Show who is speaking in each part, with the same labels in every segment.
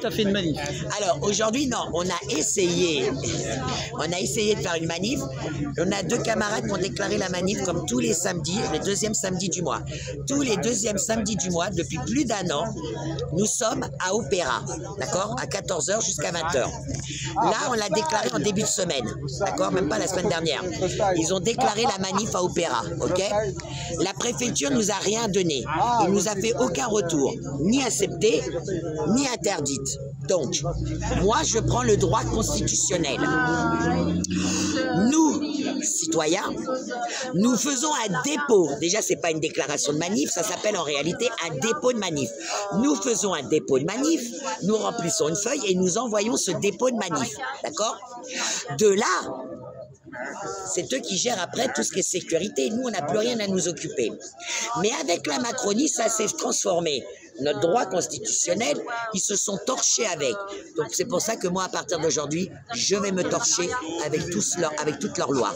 Speaker 1: Tu as fait une manif?
Speaker 2: Alors aujourd'hui, non, on a essayé de faire une manif. On a 2 camarades qui ont déclaré la manif comme tous les samedis, les deuxièmes samedis du mois. Tous les deuxièmes samedis du mois, depuis plus d'1 an, nous sommes à Opéra, d'accord, à 14h jusqu'à 20h. Là, on l'a déclaré en début de semaine, d'accord, même pas la semaine dernière. Ils ont déclaré la manif à Opéra, ok. La préfecture nous a rien donné. Il nous a fait aucun retour, ni accepté, ni interdite. Donc, moi, je prends le droit constitutionnel. Nous, citoyens, nous faisons un dépôt. Déjà, c'est pas une déclaration de manif, ça s'appelle en réalité un dépôt de manif. Nous faisons un dépôt de manif, nous remplissons une feuille et nous envoyons ce dépôt de manif. D'accord? De là, c'est eux qui gèrent après tout ce qui est sécurité. Nous, on n'a plus rien à nous occuper. Mais avec la Macronie, ça s'est transformé. Notre droit constitutionnel, ils se sont torchés avec. Donc c'est pour ça que moi, à partir d'aujourd'hui, je vais me torcher avec toutes leurs lois.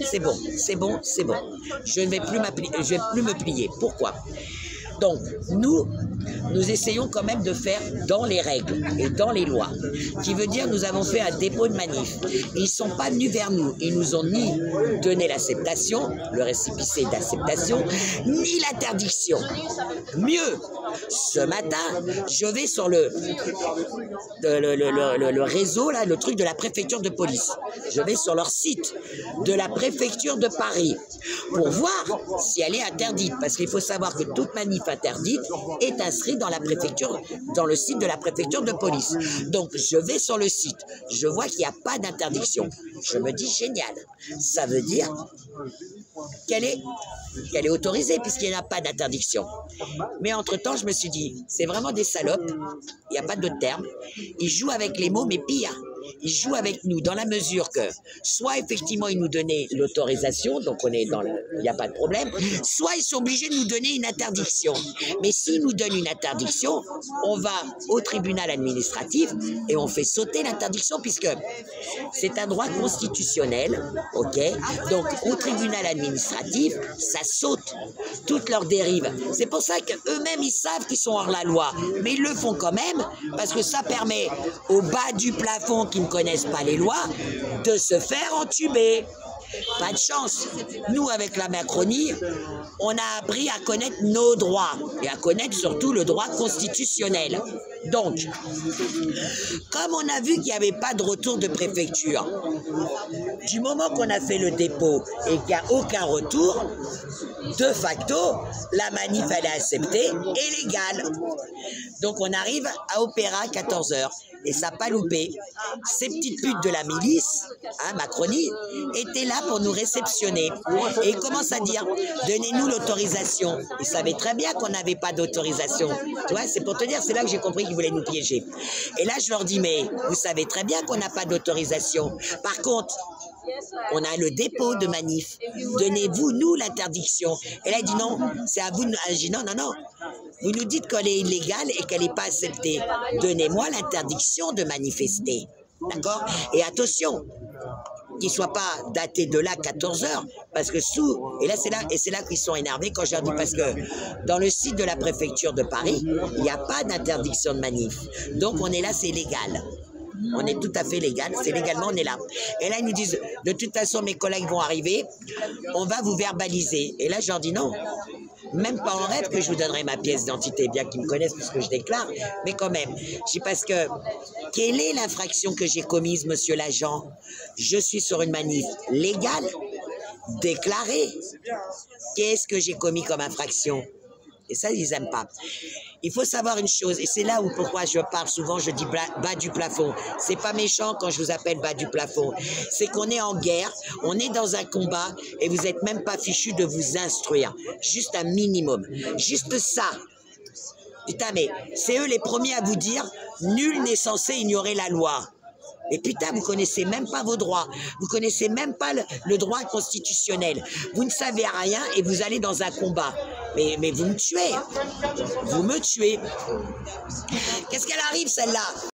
Speaker 2: C'est bon, c'est bon, c'est bon. Je ne vais plus me plier. Pourquoi ? Donc, nous essayons quand même de faire dans les règles et dans les lois. Qui veut dire, nous avons fait un dépôt de manif. Ils ne sont pas venus vers nous. Ils nous ont ni donné l'acceptation, le récépissé d'acceptation, ni l'interdiction. Mieux, ce matin, je vais sur le réseau, là, le truc de la préfecture de police. Je vais sur leur site de la préfecture de Paris pour voir si elle est interdite. Parce qu'il faut savoir que toute manif interdite est inscrite dans la préfecture, dans le site de la préfecture de police. Donc je vais sur le site, je vois qu'il n'y a pas d'interdiction. Je me dis génial, ça veut dire qu'elle est autorisée puisqu'il n'y a pas d'interdiction. Mais entre-temps, je me suis dit, c'est vraiment des salopes, il n'y a pas d'autre terme. Ils jouent avec les mots, mais pire. Ils jouent avec nous dans la mesure que soit effectivement ils nous donnaient l'autorisation, donc on est dans il n'y a pas de problème, soit ils sont obligés de nous donner une interdiction. Mais s'ils nous donnent une interdiction, on va au tribunal administratif et on fait sauter l'interdiction puisque c'est un droit constitutionnel, ok. Donc au tribunal administratif, ça saute toutes leurs dérives. C'est pour ça qu'eux-mêmes ils savent qu'ils sont hors la loi, mais ils le font quand même parce que ça permet au bas du plafond qui ne connaissent pas les lois, de se faire entuber. Pas de chance. Nous, avec la Macronie, on a appris à connaître nos droits et à connaître surtout le droit constitutionnel. Donc, comme on a vu qu'il n'y avait pas de retour de préfecture, du moment qu'on a fait le dépôt et qu'il n'y a aucun retour, de facto, la manif, elle est acceptée et légale. Donc, on arrive à Opéra 14h. Et ça n'a pas loupé. Ces petites putes de la milice, hein, Macronie, étaient là pour nous réceptionner. Et ils commencent à dire, donnez-nous l'autorisation. Ils savaient très bien qu'on n'avait pas d'autorisation. Tu vois, c'est pour te dire, c'est là que j'ai compris qu'ils voulaient nous piéger. Et là, je leur dis, mais vous savez très bien qu'on n'a pas d'autorisation. Par contre, on a le dépôt de manif. Donnez-vous, nous, l'interdiction. Et là, il dit non, c'est à vous. Je dis non, non, non. Vous nous dites qu'elle est illégale et qu'elle n'est pas acceptée. Donnez-moi l'interdiction de manifester. D'accord? Et attention, qu'il ne soit pas daté de là 14h, parce que c'est là qu'ils sont énervés quand je leur dis, parce que dans le site de la préfecture de Paris, il n'y a pas d'interdiction de manif. Donc on est là, c'est légal. On est tout à fait légal, c'est légalement, on est là. Et là, ils nous disent, de toute façon, mes collègues vont arriver, on va vous verbaliser. Et là, je leur dis non, même pas en rêve que je vous donnerai ma pièce d'identité, bien qu'ils me connaissent puisque je déclare, mais quand même. Je dis parce que, quelle est l'infraction que j'ai commise, monsieur l'agent? Je suis sur une manif légale, déclarée. Qu'est-ce que j'ai commis comme infraction? Et ça, ils n'aiment pas. Il faut savoir une chose, et c'est là où pourquoi je parle souvent, je dis bas du plafond. C'est pas méchant quand je vous appelle bas du plafond. C'est qu'on est en guerre, on est dans un combat, et vous n'êtes même pas fichu de vous instruire. Juste un minimum. Juste ça. Putain, mais c'est eux les premiers à vous dire, nul n'est censé ignorer la loi. Et putain, vous connaissez même pas vos droits. Vous connaissez même pas le droit constitutionnel. Vous ne savez rien et vous allez dans un combat. Mais vous me tuez. Vous me tuez. Qu'est-ce qu'elle arrive, celle-là?